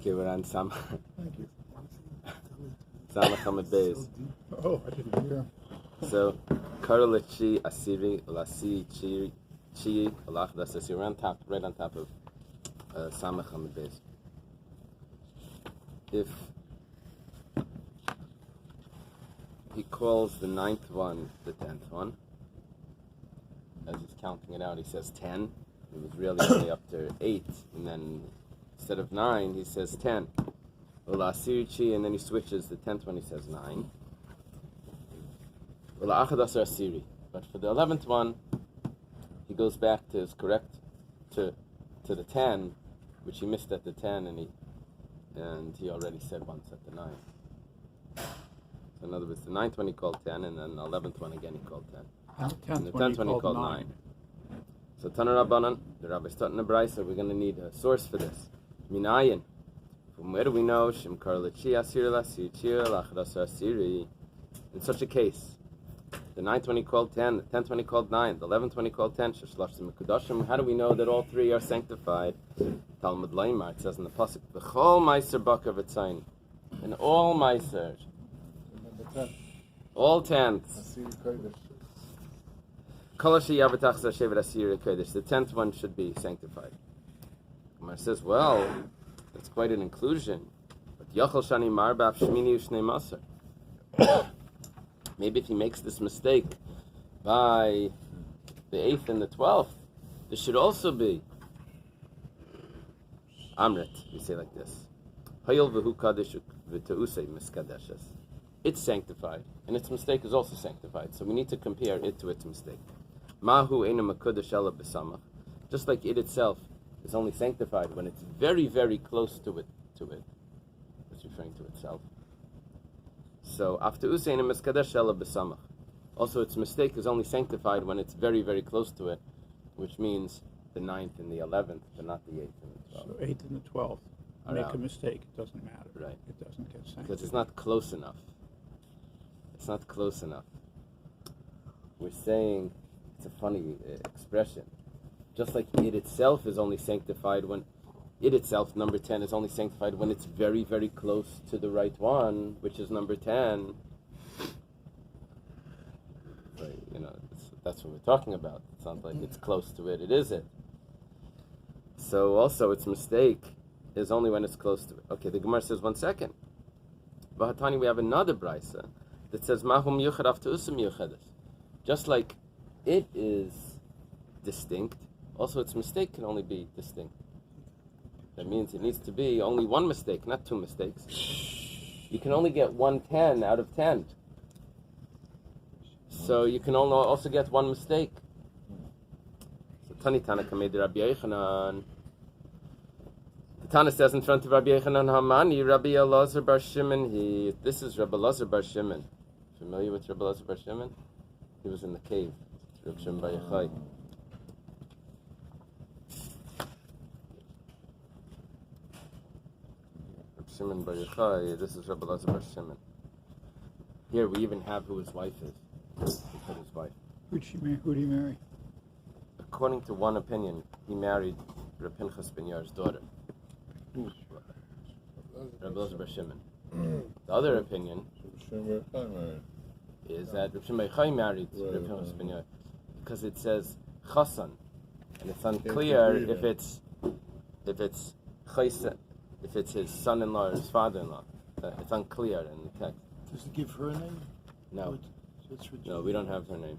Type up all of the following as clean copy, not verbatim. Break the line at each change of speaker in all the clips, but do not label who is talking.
Okay, we're on Sam.
Thank you.
Samachem Bais.
Oh, I didn't hear.
So, Karolachi Asiri Lasi Chi Alach. That's right on top of Samachem Bais. If he calls the 9th one the 10th one, as he's counting it out, he says 10. It was really only up to 8, and then instead of 9, he says 10. Ulasirichi, and then he switches the 10th one, he says 9. Ula'achadasar asiri. But for the 11th one, he goes back to his correct, to the 10, which he missed at the 10, and he already said once at the 9. So in other words, the 9th one he called 10, and then the 11th one again he called 10. And the 10th one he called 9. So Tana Rabbanan, the Rabbi taught in the Bais, we're going to need a source for this. Minayin. From where do we know? Shem Karlachi Asir Lasir Chir Lachdas Asiri. In such a case, the 9th one he called 10, the 10th one he called 9, the 11th one he called 10. Sheshlashim Mekudashim. How do we know that all three are sanctified? Talmud Laimar, it says in the pasuk, B'chol Meiser Baka V'tzayin. In all Meiser, all tenths. The 10th one should be sanctified. Gemara says, well, that's quite an inclusion. But maybe if he makes this mistake by the 8th and the 12th, this should also be Amrit. We say like this. It's sanctified, and its mistake is also sanctified. So we need to compare it to its mistake. Mahu eina makudash ela b'samach. Just like it itself is only sanctified when it's very, very close to it. It's referring to itself. So after useina miskadesh ela b'samach. Also, its mistake is only sanctified when it's very, very close to it, which means the 9th and the 11th, but not the 8th and the 12th.
So 8th and the 12th. Make a mistake, it doesn't matter.
Right.
It doesn't get sanctified.
Because it's not close enough. It's not close enough. We're saying, it's a funny expression. Just like it itself is only sanctified when, it itself, number 10, is only sanctified when it's very, very close to the right one, which is number 10. Right, that's what we're talking about. It's not like it's close to it, it is it. So also its mistake is only when it's close to it. Okay, the Gemara says, 1 second. Vahatani, we have another brisa that says, Mahum yuchad after usum yuchadas. Just like it is distinct, also its mistake can only be distinct. That means it needs to be only one mistake, not 2 mistakes. You can only get 1 10 out of 10. So you can also get 1 mistake. So Tani Tana Kamed Rabbi Yochanan. The Tana says in front of Rabbi Yochanan Hamani, Rabbi Elazar Bar Shimon. This is Rabbi Elazar Bar Shimon. Familiar with Rabbi Elazar Bar Shimon? He was in the cave. Rabbi Shimon Bar Yochai. Rabbi Shimon Bar Yochai. This is Rabbi Elazar Bar Shimon. Here we even have who his wife is. His wife.
Who did he marry?
According to one opinion, he married Reb Pinchas ben Yair's daughter. Rabbi Elazar Bar Shimon. The other opinion is that Reb Shimon Bar Yochai married Reb Pinchas ben Yair because it says chasan, and it's unclear if it's his son-in-law or his father-in-law. It's unclear in the text.
Does it give her a name?
No. No, we don't have her name.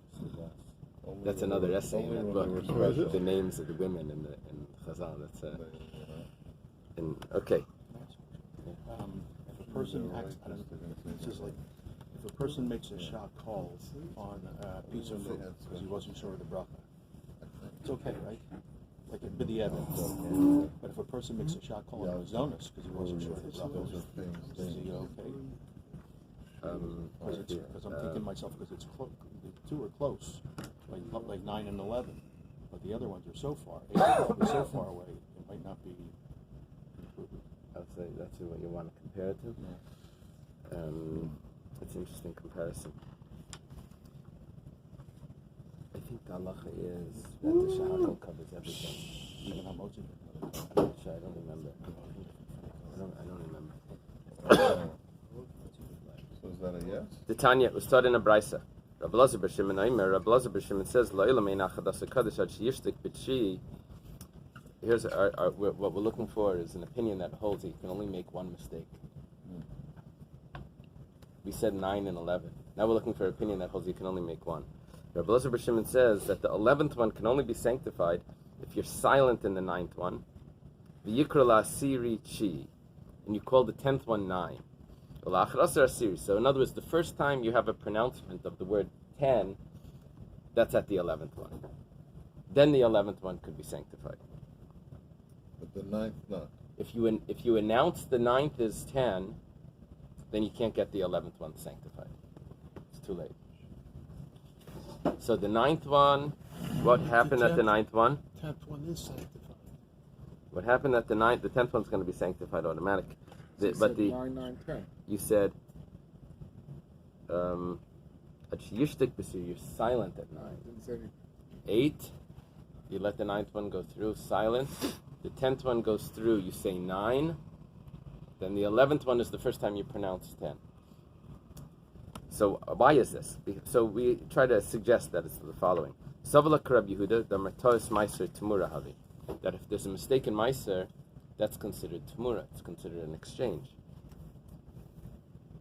That's another essay in that book. The names of the women in Chazal. That's okay.
If a person acts, it says like, if a person makes a shot call on a piece of meat because he wasn't sure of the bracha, it's okay, right? Like a b'di'evet. But if a person makes a shot call on a zonas because he wasn't sure of the bracha, is he okay? Because I'm thinking to myself, because it's close, the 2 are close, like 9 and 11, but the other ones are so far. 8 and 12 are so far away, it might not be included.
I'd say that's what you want to compare it to. It's an interesting comparison. I think the halacha is that the shahakal covers everything.
Even how much
I don't remember. don't remember.
So is that a yes?
The Tanya was taught in a brisa. Rabbi Lazar B'Shimon Aimer. Rabbi Lazar B'Shimon says, "La'ila meina chadas hakadosh ad sheyishtik b'tshi." Here's what we're looking for is an opinion that holds that you can only make one mistake. We said 9 and 11. Now we're looking for an opinion that holds you can only make one. Rabbi Lazar B'Shimon says that the 11th one can only be sanctified if you're silent in the 9th one. V'yikra la'asiri chi, and you call the 10th one 9. So in other words, the first time you have a pronouncement of the word 10, that's at the 11th one. Then the 11th one could be sanctified.
But the 9th not.
If you announce the 9th is 10, then you can't get the 11th one sanctified. It's too late. So the 9th one, what happened at the 9th one?
10th one is sanctified.
What happened at the 9th? The 10th one's going to be sanctified automatic.
You
But
said 9, 9, 10.
you said, you're silent at 9.
Didn't say anything.
8, you let the 9th one go through, silent. The 10th one goes through, you say 9. Then the 11th one is the first time you pronounce 10. So why is this? So we try to suggest that it's the following. That if there's a mistake in Meiser, that's considered Tumura. It's considered an exchange.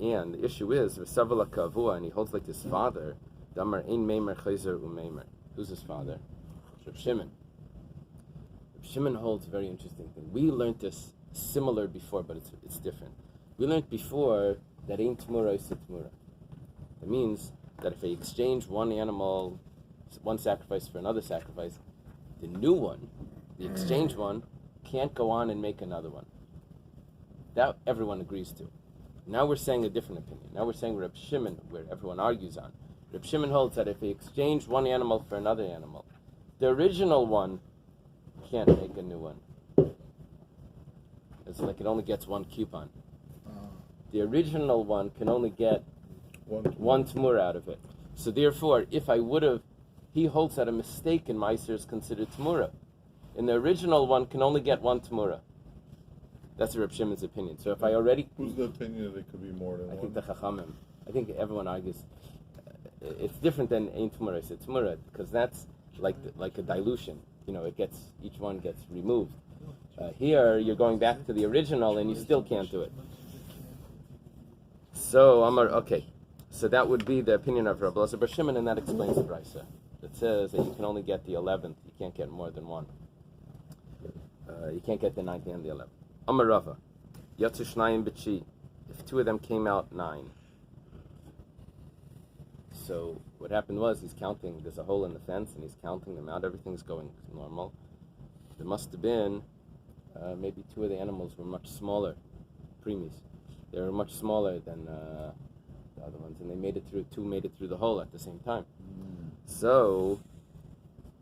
And the issue is, and he holds like his father, who's his father? Reb Shimon. Reb Shimon holds a very interesting thing. We learned this similar before, but it's different. We learned before that ain't Tumura is Tumura. It means that if they exchange one animal, one sacrifice for another sacrifice, the new one, the exchange one, can't go on and make another one. That everyone agrees to. Now we're saying a different opinion. Now we're saying Reb Shimon, where everyone argues on. Reb Shimon holds that if they exchange one animal for another animal, the original one can't make a new one. It's like it only gets one coupon. The original one can only get one Tmura out of it. So therefore, if I would have, he holds that a mistake in Meiser is considered Tmura. And the original one can only get one Tmura. That's Reb Shimon's opinion. So if I already...
Who's the opinion that it could be more than one?
I think the Chachamim. I think everyone argues. It's different than Ein Tmura. It's Tmura, because that's like a dilution. You know, each one gets removed. Here, you're going back to the original, and you still can't do it. So, okay. So that would be the opinion of Rabbi Lazar Bar Shimon, and that explains the brisa. It says that you can only get the 11th. You can't get more than one. You can't get the 9th and the 11th. Amar Rava, Yatsu Shnayim B'Chi. If two of them came out 9. So what happened was he's counting. There's a hole in the fence, and he's counting them out. Everything's going normal. There must have been maybe two of the animals were much smaller, preemies. They were much smaller than the other ones, and they made it through. Two made it through the hole at the same time. So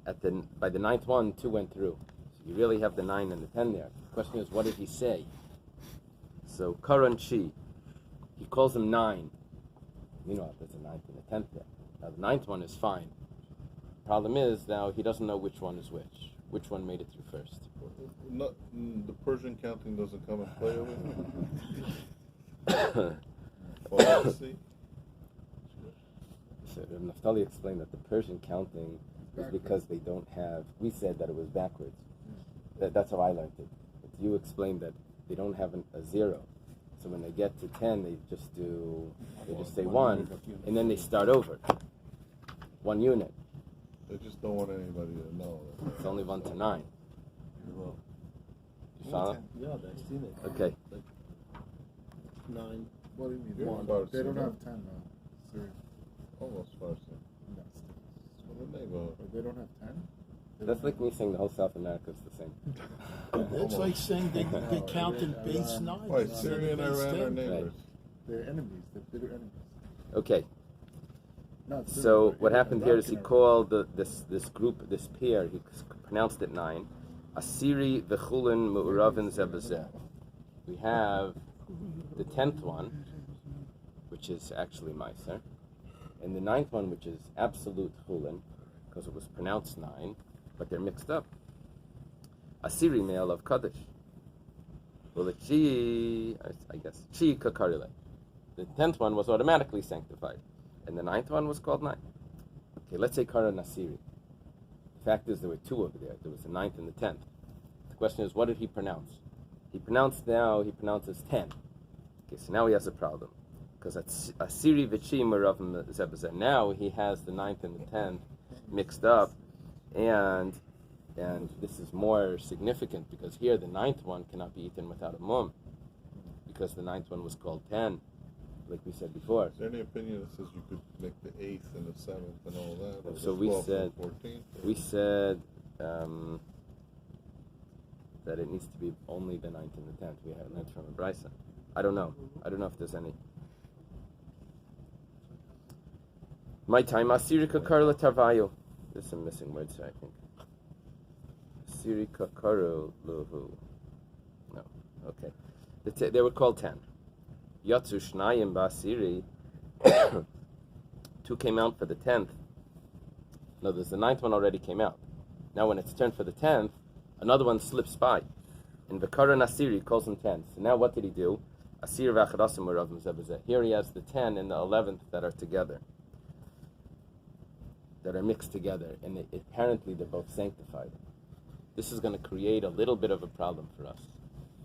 by the 9th one, 2 went through. So you really have the 9 and the 10 there. The question is, what did he say? So Karan Chi, he calls them 9. You know, there's a 9th and a 10th there. Now the 9th one is fine. Problem is now he doesn't know which one is which. Which one made it through first?
Not, the Persian counting doesn't come and play over here. Well, see.
So Naftali explained that the Persian counting is because they don't have. We said that it was backwards. That's how I learned it. But you explained that they don't have a 0. So when they get to 10, they just say 1, and then they start over. 1 unit.
They just don't want anybody to know.
It's only 1 to 9. You follow?
Yeah, I've seen it.
Okay.
Like 9. What do you mean?
Yeah,
1.
about
They don't
zero.
have 10 now. Serious.
Almost Farsi. Well, then they go.
But they don't have 10?
That's like me saying the whole South America is the same.
It's like saying they count in base 9.
Right,
instead of
Syria and
base
Iran are
10.
neighbors.
They're enemies. They're bitter enemies.
Okay.
Not Syria,
So
but
what happened here is he
Iraq.
called this group, this pair, he pronounced it 9. Asiri v'chulin mu'uravin zebazeh. We have the 10th one, which is actually Meiser, and the 9th one, which is absolute chulin, because it was pronounced 9, but they're mixed up. Asiri male of Kaddish. Well, I guess, chi kakarile. The 10th one was automatically sanctified, and the 9th one was called 9. Okay, let's say kara nasiri. The fact is there were 2 over there. There was the 9th and the 10th. The question is, what did he pronounce? He pronounces 10. Okay, so now he has a problem. Because asiri v'chi meravim zebazeh. Now he has the 9th and the 10th mixed up, and this is more significant because here the 9th one cannot be eaten without a mum, because the 9th one was called 10, like we said before.
Is there any opinion that says you could make the 8th and the 7th and all that? Or
So
the
we
12th
said
and 14th,
we said that it needs to be only the 9th and the 10th. We had learned from a Bais. I don't know if there's any. My time asirika karla tarvayo. There's some missing words here, I think. Asirika karu luhu. No. Okay. They were called 10. Yatsu shnayim basiri. 2 came out for the 10th. No, there's the 9th one already came out. Now when it's turned for the 10th, another one slips by. And Bekara Nasiri calls him 10. So now what did he do? Asir v'achadasim uravim zebazeh. Here he has the 10 and the 11th that are together, that are mixed together, and apparently they're both sanctified. This is going to create a little bit of a problem for us,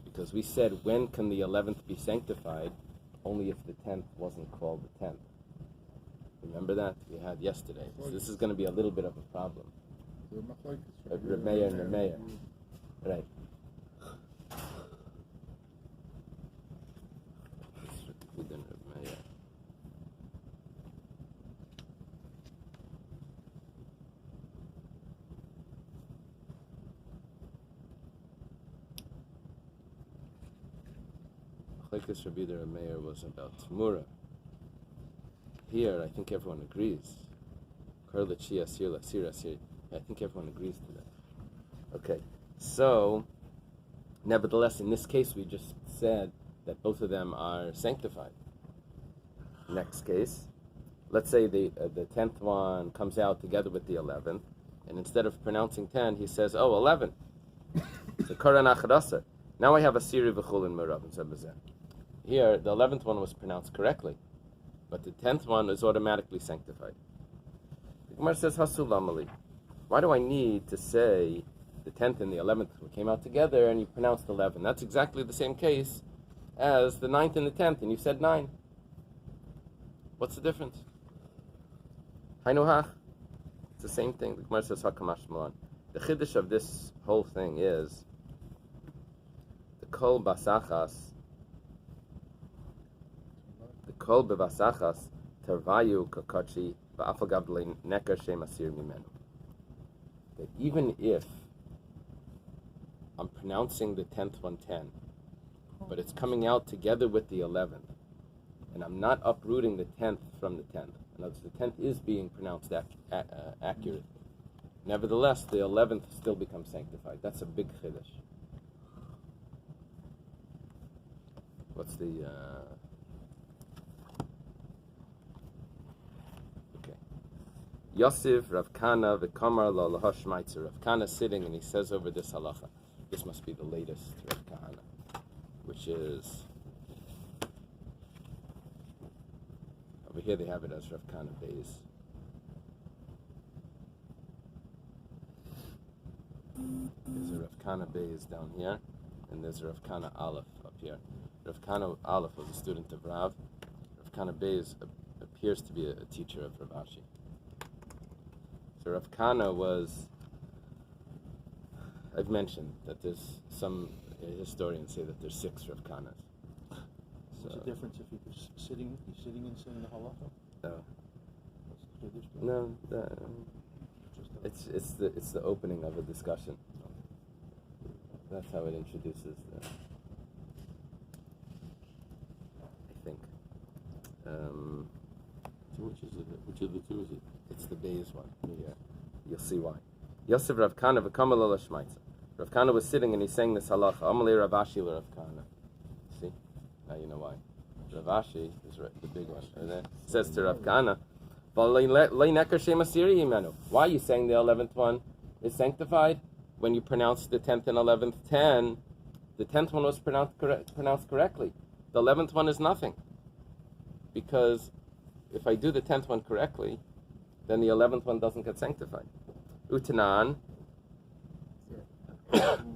because we said, when can the 11th be sanctified? Only if the 10th wasn't called the 10th. Remember that? We had yesterday. So this is going to be a little bit of a problem. Rabbi and Rabbi. Right. Chlekes Rabbi the Meir was about Tmura. Here, I think everyone agrees. Karla chi asir lasir asir. I think everyone agrees to that. Okay, so nevertheless, in this case, we just said that both of them are sanctified. Next case, let's say the 10th one comes out together with the 11th, and instead of pronouncing 10, he says, 11. So Karan Achadasa. Now I have a Siri v'chulin merav and sebazeh. Here, the 11th one was pronounced correctly, but the 10th one is automatically sanctified. The Gemara says, Hasulamali. Why do I need to say the 10th and the 11th came out together and you pronounced 11? That's exactly the same case as the 9th and the 10th, and you said 9. What's the difference? Hainuhach. It's the same thing. The Gemara says, Hakamash Malan. The chiddush of this whole thing is the kol basachas, the kol bevasachas tervayu kakachi va'afagav neker shem asir mimenu. That even if I'm pronouncing the 10th one 10, but it's coming out together with the 11th, and I'm not uprooting the 10th from the 10th. In other words, the 10th is being pronounced accurately. Nevertheless, the 11th still becomes sanctified. That's a big chiddush. What's the... Okay. Yosef Rav Kana v'kamar lo lahashmaitzer. Rav Kana sitting and he says over this halacha. This must be the latest Rav Kana, which is... Over here they have it as Rav Kana Bais. There's a Rav Kana Bais down here, and there's a Rav Kana Aleph up here. Rav Kana Aleph was a student of Rav. Rav Kana Bais appears to be a teacher of Rav Ashi. So Rav Kana was... I've mentioned that there's some historians say that there's 6 Rav Kanas.
What's the difference if you're sitting and saying the halacha?
No, it's the opening of a discussion. That's how it introduces the... I think. So which of the 2 is it? It's the Bais one. Yeah, you'll see why. Yosef Rav Kana v'kamal ala shmaitza. Rav Kana was sitting and he's saying this halacha. Amalei Rav Ashi le Rav Kana. See? Now you know why. Rav Ashi is the big one. It says to Rav Kana, why are you saying the 11th one is sanctified? When you pronounce the 10th and 11th 10, the 10th one was pronounced correctly. The 11th one is nothing. Because if I do the 10th one correctly, then the 11th one doesn't get sanctified. Utanan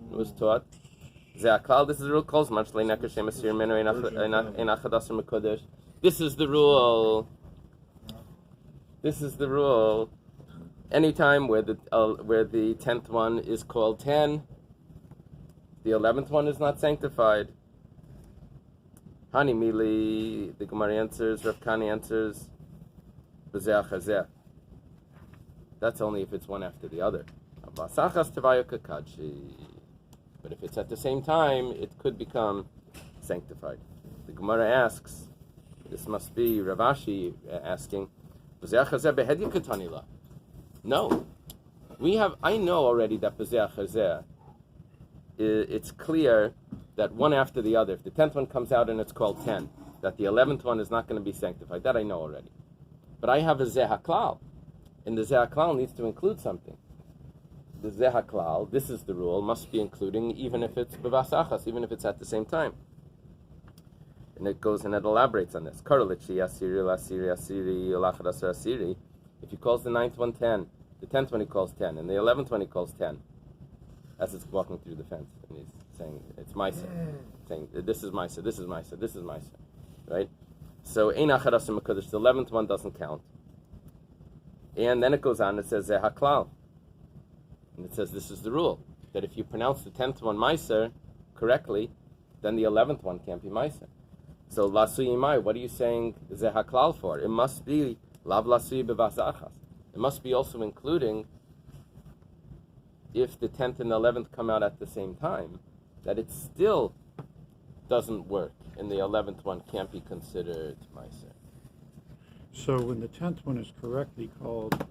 was taught. This is the rule. This is the rule. This is the rule. Anytime where the 10th one is called 10, the 11th one is not sanctified. Hani Mili, the Gemara answers, Rav Kani answers, that's only if it's one after the other. But if it's at the same time, it could become sanctified. The Gemara asks, this must be Rav Ashi asking, no. I know already that it's clear that one after the other, if the 10th one comes out and it's called 10, that the 11th one is not going to be sanctified. That I know already. But I have a Zeh HaKlal, and the Zeh HaKlal needs to include something. The Zeh HaKlal, this is the rule, must be including even if it's B'vas Achas, even if it's at the same time. And it goes and it elaborates on this. If he calls the 9th one 10, the 10th one he calls 10, and the 11th one he calls 10, as it's walking through the fence, and he's saying, it's Maisa. Saying, this is Maisa, this is Maisa, this is Maisa. Right? So, the 11th one doesn't count. And then it goes on, it says, Zeh HaKlal. And it says, this is the rule, that if you pronounce the 10th one Meiser correctly, then the 11th one can't be Meiser. So, Lasui Imai, what are you saying Zeh HaKlal for? It must be Lav Lasui B'vas Achas. It must be also including, if the 10th and the 11th come out at the same time, that it still doesn't work, and the 11th one can't be considered Meiser.
So when the 10th one is correctly called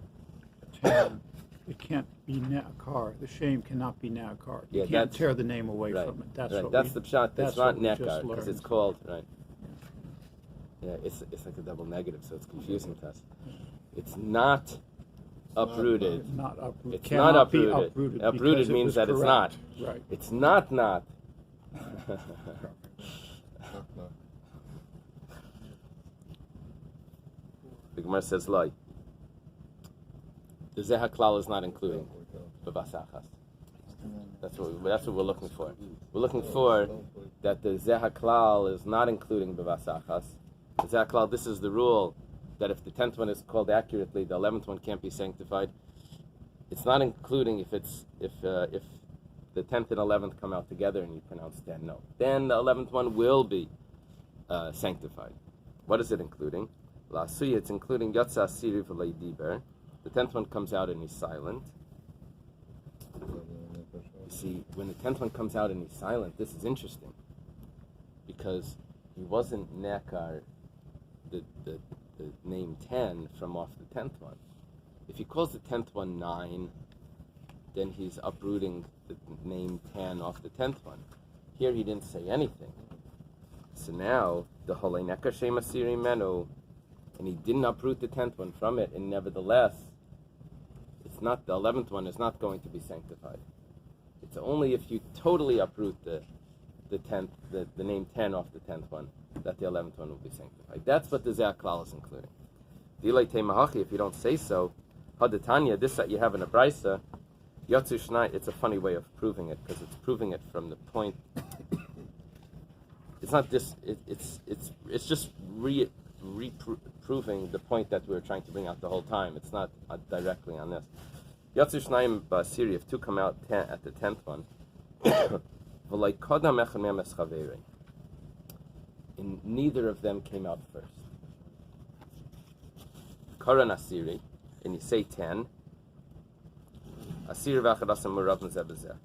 10, it can't be Ne'akar. The shame cannot be Ne'akar. You can't tear the name away from it. That's
right.
what
That's the pshat. That's not
Ne'akar,
because it's called, right. Yeah, it's like a double negative, so it's confusing to us. It's not uprooted.
Not uprooted.
It's not uprooted.
Uprooted,
uprooted means that it's not.
Right.
It's not. The Gemara says, "Loi." The Zeh HaKlal is not including B'vas Achas. That's what we're looking for. We're looking for that the Zeh HaKlal is not including B'vas Achas. The Zeh HaKlal, this is the rule, that if the 10th one is called accurately, the 11th one can't be sanctified. It's not including if the 10th and 11th come out together and you pronounce 10. No. Then the 11th one will be sanctified. What is it including? La'asuya, it's including Yotza Asiri v'lei diber. The 10th one comes out and he's silent. You see, when the 10th one comes out and he's silent, this is interesting. Because he wasn't Nekar, the name 10 from off the 10th one. If he calls the 10th one 9, then he's uprooting the name 10 off the 10th one. Here he didn't say anything. So now, the Holei Nekar Shem Asiri Menu, and he didn't uproot the 10th one from it, and nevertheless, it's not, the 11th one is not going to be sanctified. It's only if you totally uproot the 10th, the name 10 off the 10th one, that the 11th one will be sanctified. That's what the Zeh HaKlal is including. Eily Teimahachi, if you don't say so, Hadatanya, this that you have in a Brisa, Yotzu Shnai, it's a funny way of proving it, because it's proving it from the point, it's not this, it's just reproving the point that we were trying to bring out the whole time. It's not directly on this. Yotzu Shnayim Basiri, if two come out at the 10th one, and neither of them came out first. Karan Asiri, and you say 10. Asiri v'achadasam murav zebezeh.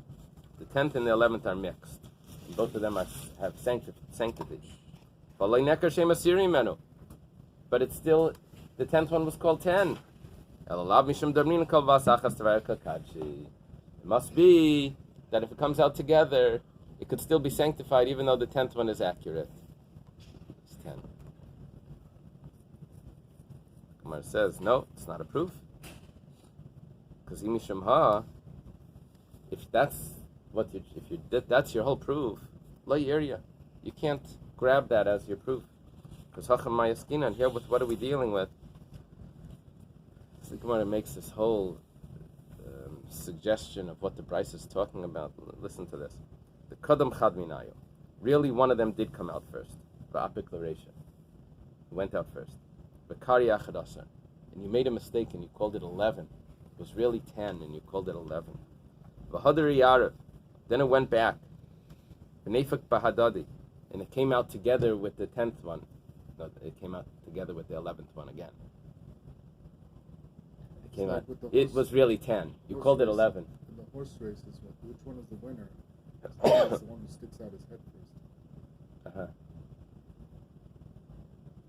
The 10th and the 11th are mixed. And both of them have sanctity. But it's still, the 10th one was called 10. It must be that if it comes out together, it could still be sanctified even though the 10th one is accurate. It's 10. Gemara says, no, it's not a proof. Because if that's your whole proof, area. You can't grab that as your proof. Because Hacham Mayaskinan, here with what are we dealing with? So the Gemara makes this whole suggestion of what the Bais is talking about. Listen to this. The Kadam Chad Minayo. Really, one of them did come out first. Va'apik L'Reisha. He went out first. V'kari Achad Asar. And you made a mistake and you called it 11. It was really 10 and you called it 11. V'hadari Yarav. Then it went back. V'nefak Bahadadi. And it came out together with the 10th one. No, it came out together with the 11th one again. It came out. It was really 10. You called it 11.
In the horse races, which one is the winner? That's the one who sticks out his head first.
Uh-huh.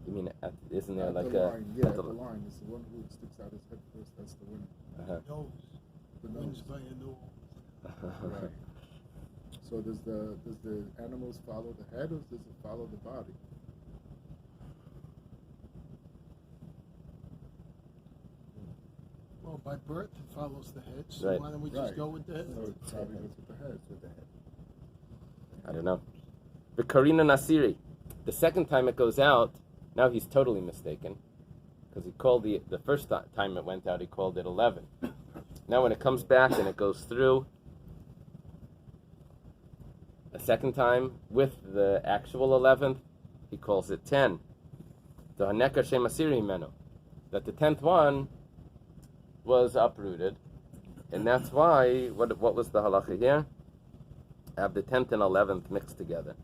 You mean, isn't there like
the
a...
line, yeah, the line is the one who sticks out his head first. That's the winner.
Uh-huh.
Nose.
The
Wins
nose.
by a nose.
Right. So does the animals follow the head, or does it follow the body?
Well, by birth it follows the head. So
Right.
why don't we just go with the head?
So it probably goes with the head.
I don't know. The Karina Nasiri. The second time it goes out, now he's totally mistaken. Because he called the first time it went out, he called it 11. Now when it comes back and it goes through a second time with the actual 11th, he calls it 10. The Hanekar Shemasiri Meno. That the 10th one was uprooted. And that's why, what was the halacha here? I have the 10th and 11th mixed together.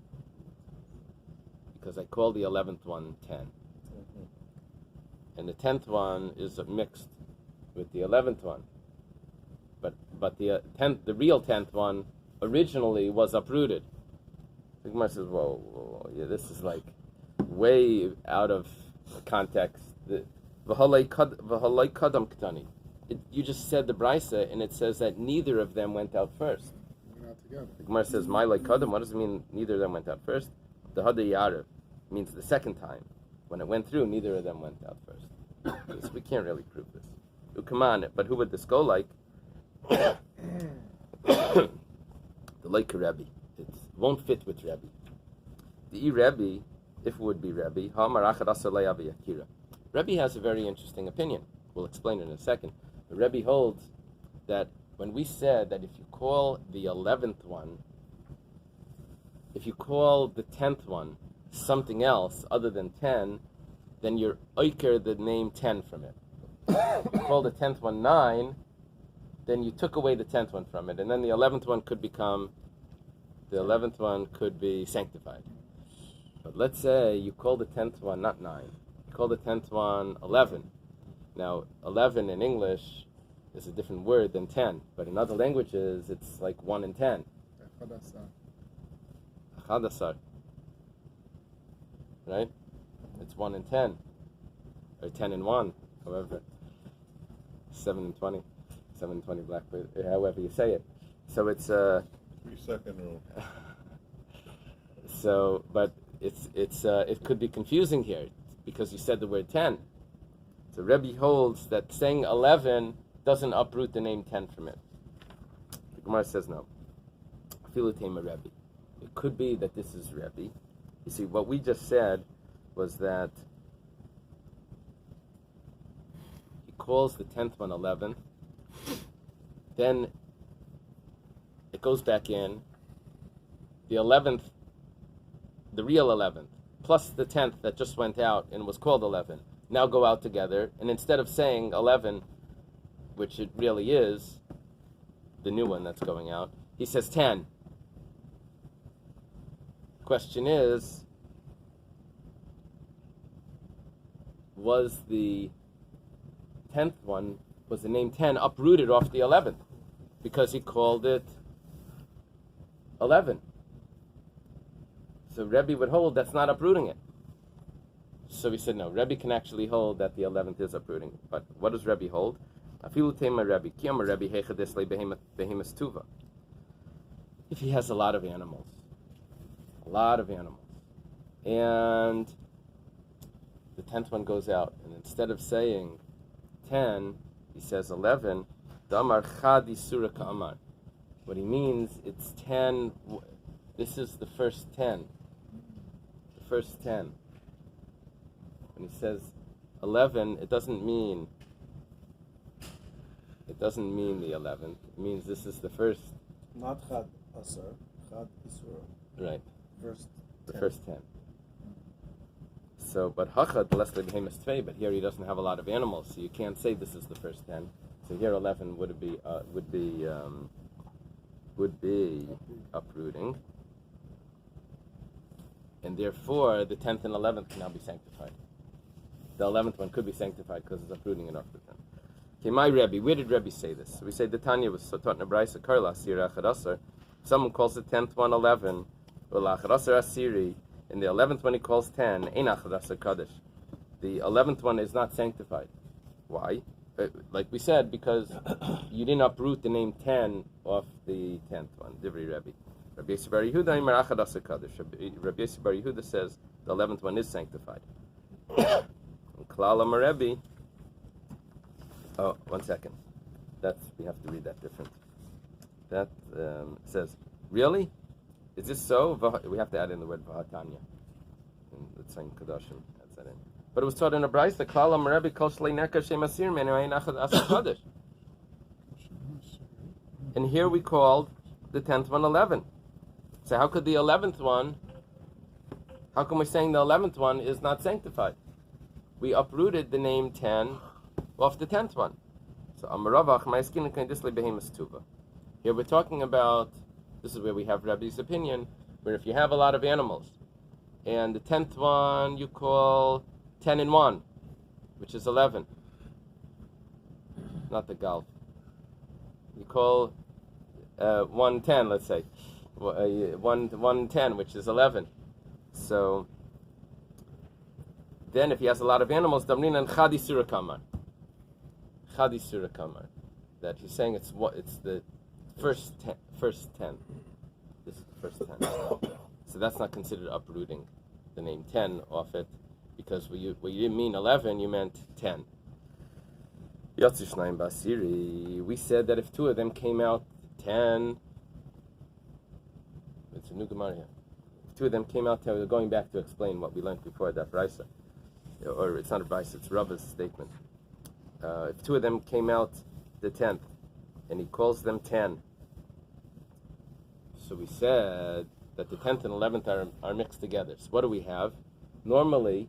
Because I call the 11th one 10. And the 10th one is mixed with the 11th one. But the real 10th one originally was uprooted. The Gemara says, whoa, yeah, this is like way out of context. V'halei kadam ktani. You just said the brisa, and it says that neither of them went out first.
We're not together.
The Gemara says, "My like kadam." What does it mean? Neither of them went out first. The hadar yarav means the second time when it went through, neither of them went out first. So we can't really prove this. Come on, but who would this go like? The like Rabbi. It won't fit with Rabbi. The Rabbi, if it would be Rabbi, Rabbi has a very interesting opinion. We'll explain it in a second. But Rabbi holds that when we said that if you call the 11th one, if you call the 10th one something else other than 10, then you're oiker the name 10 from it. If you call the 10th one 9, then you took away the 10th one from it, and then the 11th one could be sanctified. But let's say you call the 10th one not 9, you call the 10th one 11. Now, 11 in English is a different word than 10, but in other languages it's like 1 and 10. Chadasar. Right? It's 1 and 10. Or 10 and 1, however. 7 and 20. 7 and 20 black, however you say it. So it's
3-second rule.
So, but it could be confusing here because you said the word 10. So Rebbe holds that saying 11 doesn't uproot the name 10 from it. The Gemara says no. Filutema Rebbe. It could be that this is Rebbe. You see, what we just said was that he calls the 10th one 11. Then it goes back in. The 11th, the real 11th, plus the 10th that just went out and was called 11, now go out together. And instead of saying 11, which it really is, the new one that's going out, he says 10. Question is, was the 10th one, was the name 10 uprooted off the 11th? Because he called it 11. So Rebbe would hold that's not uprooting it. So we said no, Rebbe can actually hold that the 11th is uprooting. But what does Rebbe hold? If he has a lot of animals, and the 10th one goes out, and instead of saying 10, he says 11, Damar Chadi Surah Ka'amar. What he means, it's 10 This is the first 10. The first 10. When he says 11, it doesn't mean the 11th. It means this is the first.
Not Chad Asar, Chad Isur.
Right.
First.
The first 10. So, but Hachad Leslie Behemoth Tvei, but here he doesn't have a lot of animals, so you can't say this is the first 10. So here 11 would be uprooting, and therefore the 10th and 11th can now be sanctified. The 11th one could be sanctified because it's uprooting enough for them. Okay, my Rabbi, where did Rabbi say this? So we say the Tanya was taught in a Bais, someone calls the 10th one 11, in the 11th one he calls 10, the 11th one is not sanctified. Why? Like we said, because you didn't uproot the name 10 off the 10th one. Divrei Rabbi. Rabbi Yossi Bar Yehuda Imer Achad Asa Kadosh. Rabbi Yossi Bar Yehuda says the 11th one is sanctified. Klal Amar Rabbi. Oh, 1 second. We have to read that different. That says, really? Is this so? We have to add in the word Vahatanya. In the same Kedoshim. Adds that in. But it was taught in a Bais, the Klal Amar Rabbi Kol Shlei Neka Shem Asir Menu Ein Achad Asa Kadosh. And here we called the 10th one 11. So how could the 11th one, how come we're saying the 11th one is not sanctified? We uprooted the name 10 off the 10th one. So Amaravach Ma'askin Kandisli Behemoth Tuva. Here we're talking about, this is where we have Rabbi's opinion, where if you have a lot of animals, and the 10th one you call 10 and 1, which is 11. Not the Galf. You call 110, let's say. 110, which is 11. So then if he has a lot of animals, Damrin and Chadi Surakamar. Chadi Surakamar. That he's saying it's the first 10. This is the first 10. So that's not considered uprooting the name 10 off it, because you didn't mean 11, you meant 10. Yatzishnaim Basiri. We said that if two of them came out 10, it's a new Gemara here. If two of them came out 10, we're going back to explain what we learned before that Brisa. Or it's not a Brisa, it's Rabbi's statement. If two of them came out the 10th, and he calls them 10, so we said that the 10th and 11th are mixed together. So what do we have? Normally,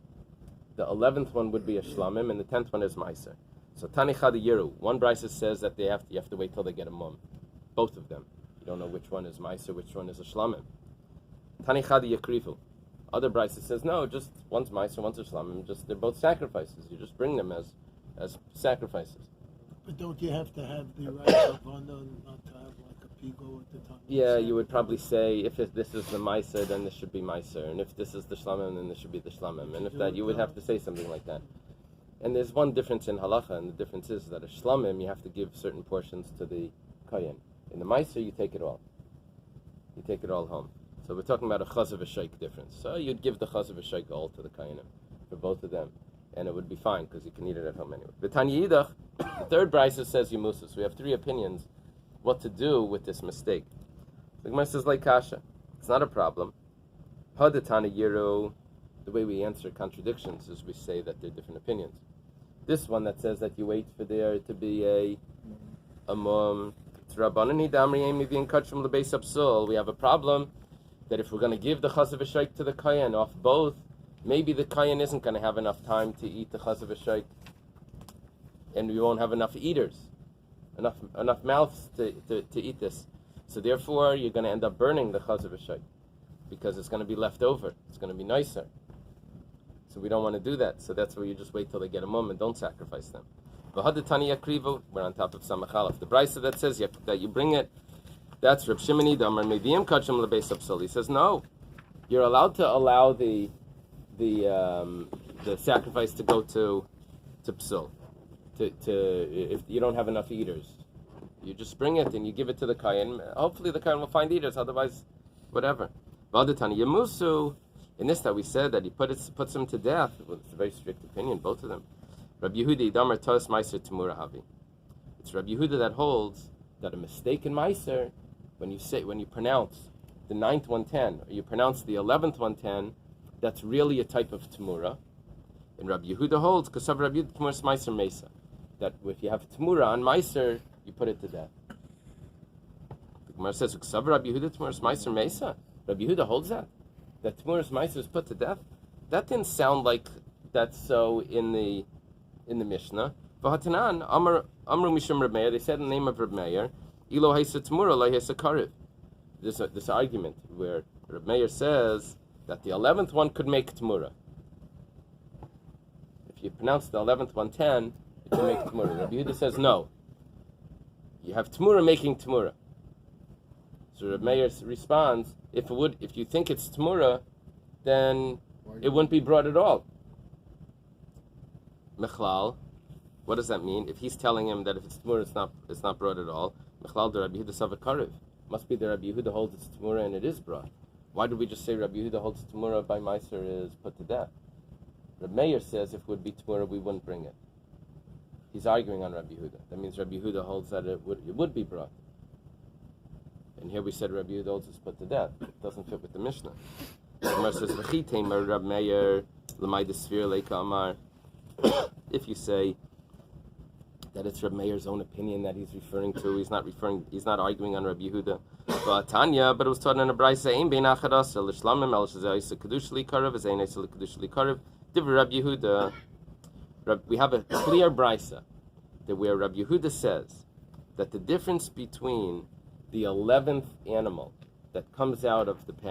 the 11th one would be a shlamim, and the 10th one is meiser. So Tani Chadi Yeru, one Brisa says that you have to wait till they get a mum. Both of them. You don't know which one is meiser, which one is a shlamim. Tani Chadi Yakrivu. Other Brisa says, no, just one's meiser, one's a shlamim. They're both sacrifices. You just bring them as sacrifices.
But don't you have to have the right of honor not to have like a pigo at the time?
Yeah, you would probably say if this is the meiser, then this should be meiser, and if this is the shlamim, then this should be the shlamim, and if that, you would have to say something like that. And there's one difference in halacha, and the difference is that a shlamim, you have to give certain portions to the kayan. In the meiser, you take it all. You take it all home. So we're talking about a chaz of a sheikh difference. So you'd give the chaz of a sheikh all to the kayanim for both of them, and it would be fine because you can eat it at home anyway. The Tanya Yidach, the third brisa says Yemusa. So we have three opinions what to do with this mistake. The Gemara says like kasha. It's not a problem. Hadatana Yiru. The way we answer contradictions is we say that there are different opinions. This one that says that you wait for there to be a mum. We have a problem that if we're going to give the chaz of a sheikh to the kayan off both, maybe the kayan isn't going to have enough time to eat the chaz of a sheikh, and we won't have enough eaters, enough mouths to eat this. So therefore, you're going to end up burning the chaz of a sheikh because it's going to be left over. It's going to be nicer. So we don't want to do that. So that's where you just wait till they get a mum and don't sacrifice them. We're on top of Samachalaf. The brisa that says that you bring it, that's Reb Shimoni Damar Meviim Kachim LeBeis Psul. He says no, you're allowed to allow the sacrifice to go to Psul. If you don't have enough eaters, you just bring it and you give it to the kayan. Hopefully the kayan will find eaters. Otherwise, whatever. Yamusu. In this that we said that he puts him to death. Well, it's a very strict opinion, both of them. Rabbi Yehudi Damar Tos Meiser Tamura Havi. It's Rabbi Yehuda that holds that a mistake in Meiser, when you pronounce the 9th one 10, or you pronounce the 11th one 10, that's really a type of Tamura. And Rabbi Yehuda holds, because of Rabbi Yehuda Tmuras Meiser Mesa, that if you have Tamura on Meiser, you put it to death. The Gemara says, because of Rabbi Yehuda Tmuras Meiser Mesa, Rabbi Yehuda holds that Tmuras Meiser is put to death. That didn't sound like that's so in the Mishnah. V'hatanan Amru Mishum Reb Meir. They said in the name of Reb Meir, Ilo Haisa Tamura, Lo Haisa Karev. This argument where Reb Meir says that the 11th one could make Tamura. If you pronounce the 11th one 10, it can make Tamura. Rabbi Yehuda says no. You have Tamura making Tamura. So Reb Meir responds, if you think it's Tamura, then it wouldn't be brought at all. Mechlal, what does that mean? If he's telling him that if it's Tamura, it's not brought at all. Mechlal de Rabbi Yehuda Savakarev. Must be that Rabbi Yehuda holds it's Tamura and it is brought. Why did we just say Rabbi Yehuda holds Tamura by Meiser is put to death? Reb Meir says if it would be Tamura, we wouldn't bring it. He's arguing on Rabbi Yehuda. That means Rabbi Yehuda holds that it would be brought. And here we said Rabbi Yehuda holds it's put to death. It doesn't fit with the Mishnah. The Gemara says, Reb Meir, Lamai Desfir Leika Amar. If you say that it's Reb Meir's own opinion that he's referring to, he's not arguing on Rabbi Yehuda. But Tanya, but it was taught in a Bais, Ein Bein Achadas, L'Shlamim, El Shazayis Kedush Li Karev, Zayin Eisel Kedush Li Karev. Divrei Rabbi Yehuda. We have a clear brisa that where Rabbi Yehuda says that the difference between the 11th animal that comes out of the pen